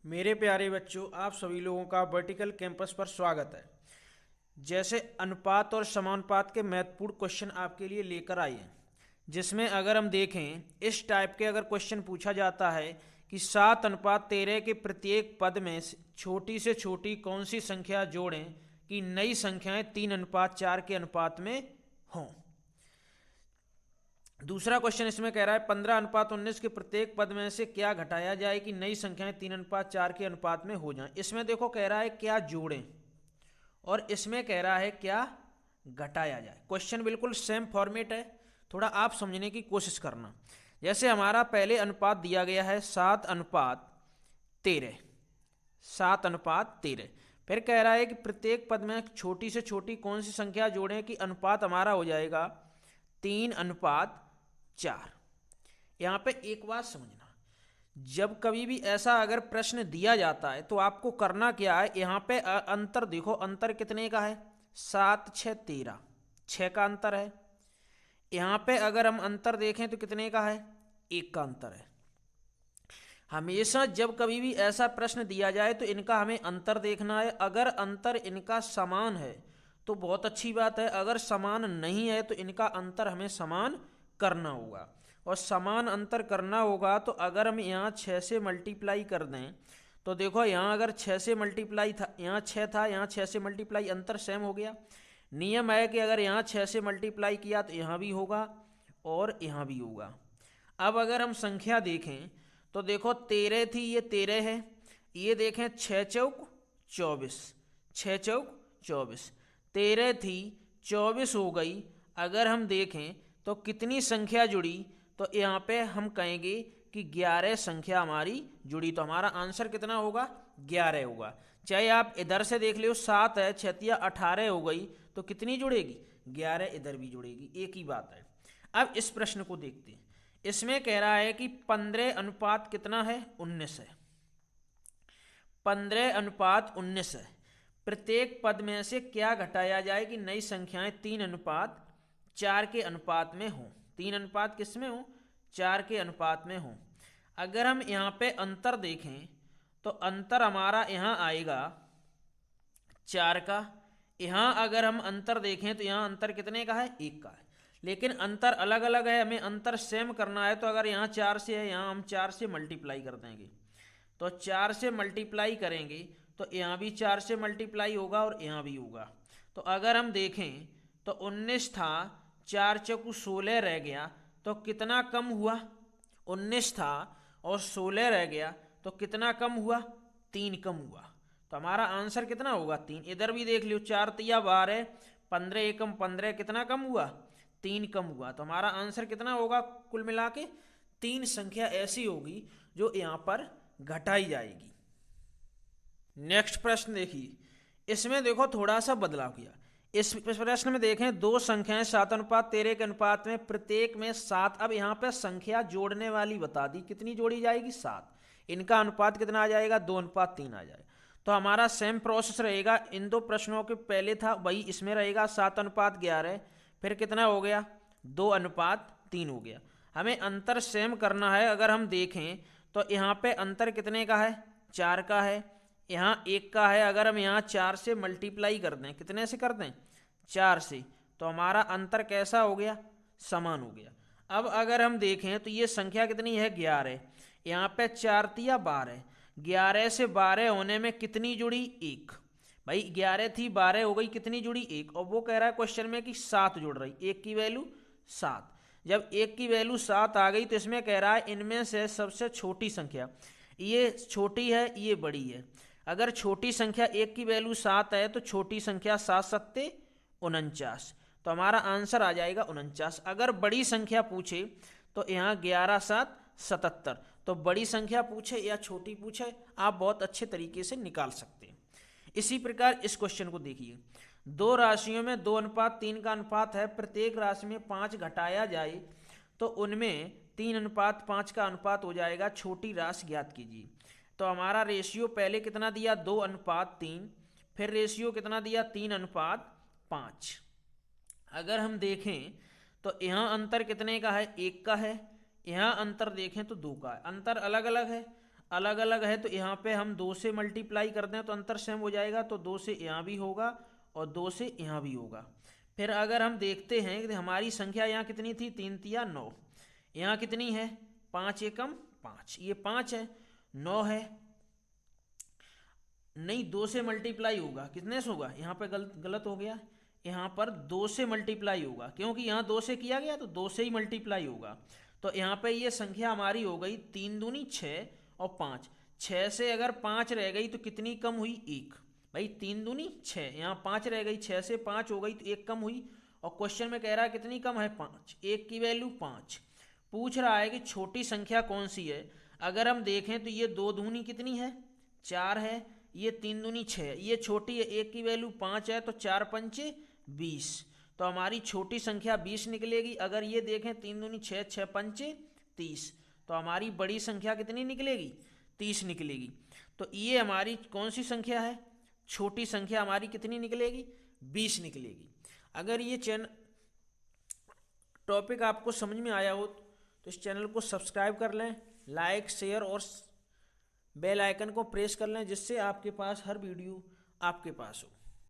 मेरे प्यारे बच्चों, आप सभी लोगों का वर्टिकल कैंपस पर स्वागत है। जैसे अनुपात और समानुपात के महत्वपूर्ण क्वेश्चन आपके लिए लेकर आए हैं, जिसमें अगर हम देखें इस टाइप के अगर क्वेश्चन पूछा जाता है कि 7:13 के प्रत्येक पद में छोटी से छोटी कौन सी संख्या जोड़ें कि नई संख्याएं 3:4 के अनुपात में हों। दूसरा क्वेश्चन इसमें कह रहा है 15:19 के प्रत्येक पद में से क्या घटाया जाए कि नई संख्याएं 3:4 के अनुपात में हो जाएं। इसमें देखो कह रहा है क्या जोड़ें और इसमें कह रहा है क्या घटाया जाए। क्वेश्चन बिल्कुल सेम फॉर्मेट है, थोड़ा आप समझने की कोशिश करना। जैसे हमारा पहले अनुपात दिया गया है 7:13, 7:13। फिर कह रहा है कि प्रत्येक पद में छोटी से छोटी कौन सी संख्या जोड़ें कि अनुपात हमारा हो जाएगा 3:4। यहाँ पे एक बात समझना, जब कभी भी ऐसा अगर प्रश्न दिया जाता है तो आपको करना क्या है, यहाँ पे अंतर देखो, अंतर कितने का है, 7, 6, 13, 6 का अंतर है। यहाँ पे अगर हम अंतर देखें तो कितने का है, 1 का अंतर है। हमेशा जब कभी भी ऐसा प्रश्न दिया जाए तो इनका हमें अंतर देखना है। अगर अंतर इनका समान है तो बहुत अच्छी बात है, अगर समान नहीं है तो इनका अंतर हमें समान करना होगा। और समान अंतर करना होगा तो अगर हम यहाँ 6 से मल्टीप्लाई कर दें तो देखो, यहाँ अगर 6 से मल्टीप्लाई था, यहाँ 6 था, यहाँ 6 से मल्टीप्लाई, अंतर सेम हो गया। नियम है कि अगर यहाँ 6 से मल्टीप्लाई किया तो यहाँ भी होगा और यहाँ भी होगा। अब अगर हम संख्या देखें तो देखो 13 थी, ये 13 है। ये देखें 6 चौक 24, 6 चौक 24, 13 थी 24 हो गई। अगर हम देखें तो कितनी संख्या जुड़ी, तो यहाँ पे हम कहेंगे कि 11 संख्या हमारी जुड़ी। तो हमारा आंसर कितना होगा, 11 होगा। चाहे आप इधर से देख लो, 7 है, 6×18 हो गई, तो कितनी जुड़ेगी, 11 इधर भी जुड़ेगी, एक ही बात है। अब इस प्रश्न को देखते हैं। इसमें कह रहा है कि 15 अनुपात कितना है, 19 है। 15:19 है। प्रत्येक पद में से क्या घटाया जाए कि नई संख्याएं 3:4 के अनुपात में हो। 3 अनुपात किस में हो, 4 के अनुपात में हो। अगर हम यहाँ पे अंतर देखें तो अंतर हमारा यहाँ आएगा 4 का। यहाँ अगर हम अंतर देखें तो यहाँ अंतर कितने का है, 1 का है। लेकिन अंतर अलग अलग है, हमें अंतर सेम करना है। तो अगर यहाँ 4 से है, यहाँ हम 4 से मल्टीप्लाई कर देंगे। तो 4 से मल्टीप्लाई करेंगे तो यहाँ भी 4 से मल्टीप्लाई होगा और यहाँ भी होगा। तो अगर हम देखें तो 19 था, 4 चौकू 16 रह गया, तो कितना कम हुआ, 19 था और 16 रह गया, तो कितना कम हुआ, 3 कम हुआ। तो हमारा आंसर कितना होगा, 3। इधर भी देख लो, 4 तिया 12, 15 एकम 15, कितना कम हुआ, 3 कम हुआ। तो हमारा आंसर कितना होगा, कुल मिला के 3 संख्या ऐसी होगी जो यहाँ पर घटाई जाएगी। नेक्स्ट प्रश्न देखिए, इसमें देखो थोड़ा सा बदलाव किया। इस प्रश्न में देखें दो संख्याएं 7:13 के अनुपात में प्रत्येक में 7। अब यहाँ पे संख्या जोड़ने वाली बता दी, कितनी जोड़ी जाएगी, 7। इनका अनुपात कितना आ जाएगा, 2:3 आ जाएगा। तो हमारा सेम प्रोसेस रहेगा। इन दो प्रश्नों के पहले था वही इसमें रहेगा, 7:11। फिर कितना हो गया, 2:3 हो गया। हमें अंतर सेम करना है। अगर हम देखें तो यहाँ पे अंतर कितने का है, 4 का है, यहाँ 1 का है। अगर हम यहाँ 4 से मल्टीप्लाई कर दें, कितने से कर दें, 4 से, तो हमारा अंतर कैसा हो गया, समान हो गया। अब अगर हम देखें तो ये संख्या कितनी है, 11। यहाँ पे 4 तिया 12, 11 से 12 होने में कितनी जुड़ी, 1। भाई 11 थी, 12 हो गई, कितनी जुड़ी, 1। और वो कह रहा है क्वेश्चन में कि 7 जुड़ रही, 1 की वैल्यू 7। जब 1 की वैल्यू 7 आ गई तो इसमें कह रहा है इनमें से सबसे छोटी संख्या, ये छोटी है ये बड़ी है। अगर छोटी संख्या 1 की वैल्यू 7 है तो छोटी संख्या 7×7=49। तो हमारा आंसर आ जाएगा 49। अगर बड़ी संख्या पूछे तो यहाँ 11×7=77। तो बड़ी संख्या पूछे या छोटी पूछे, आप बहुत अच्छे तरीके से निकाल सकते हैं। इसी प्रकार इस क्वेश्चन को देखिए, दो राशियों में 2:3 का अनुपात है। प्रत्येक राशि में 5 घटाया जाए तो उनमें 3:5 का अनुपात हो जाएगा। छोटी राशि ज्ञात कीजिए। तो हमारा रेशियो पहले कितना दिया, 2:3। फिर रेशियो कितना दिया, 3:5। अगर हम देखें तो यहाँ अंतर कितने का है, 1 का है। यहाँ अंतर देखें तो 2 का है। अंतर अलग अलग है। अलग अलग है तो यहाँ पे हम 2 से मल्टीप्लाई कर दें तो अंतर सेम हो जाएगा, तो 2 से यहाँ भी होगा और 2 से यहाँ भी होगा। फिर अगर हम देखते हैं कि हमारी संख्या यहाँ कितनी थी, 3 तिया 9, यहाँ कितनी है 5 एकम 5, ये 5 है, 9 है, नहीं 2 से मल्टीप्लाई होगा, कितने से होगा, यहाँ पे गलत हो गया, यहाँ पर 2 से मल्टीप्लाई होगा क्योंकि यहाँ 2 से किया गया तो 2 से ही मल्टीप्लाई होगा। तो यहाँ पे ये संख्या हमारी हो गई 3 दूनी 6 और 5, 6 से अगर 5 रह गई तो कितनी कम हुई, 1। भाई 3 दूनी 6, यहाँ 5 रह गई, 6 से 5 हो गई तो 1 कम हुई, और क्वेश्चन में कह रहा है कितनी कम है, 5, 1 की वैल्यू 5। पूछ रहा है कि छोटी संख्या कौन सी है। अगर हम देखें तो ये 2 दूनी कितनी है 4 है, ये 3 दूनी 6, ये छोटी है, 1 की वैल्यू 5 है, तो 4 पंचे 20, तो हमारी छोटी संख्या 20 निकलेगी। अगर ये देखें 3 दूनी 6, 6 पंचे 30, तो हमारी बड़ी संख्या कितनी निकलेगी, 30 निकलेगी। तो ये हमारी कौन सी संख्या है, छोटी संख्या हमारी कितनी निकलेगी, 20 निकलेगी। अगर ये टॉपिक आपको समझ में आया हो तो इस चैनल को सब्सक्राइब कर लें, लाइक शेयर और बेल आइकन को प्रेस कर लें, जिससे आपके पास हर वीडियो आपके पास हो।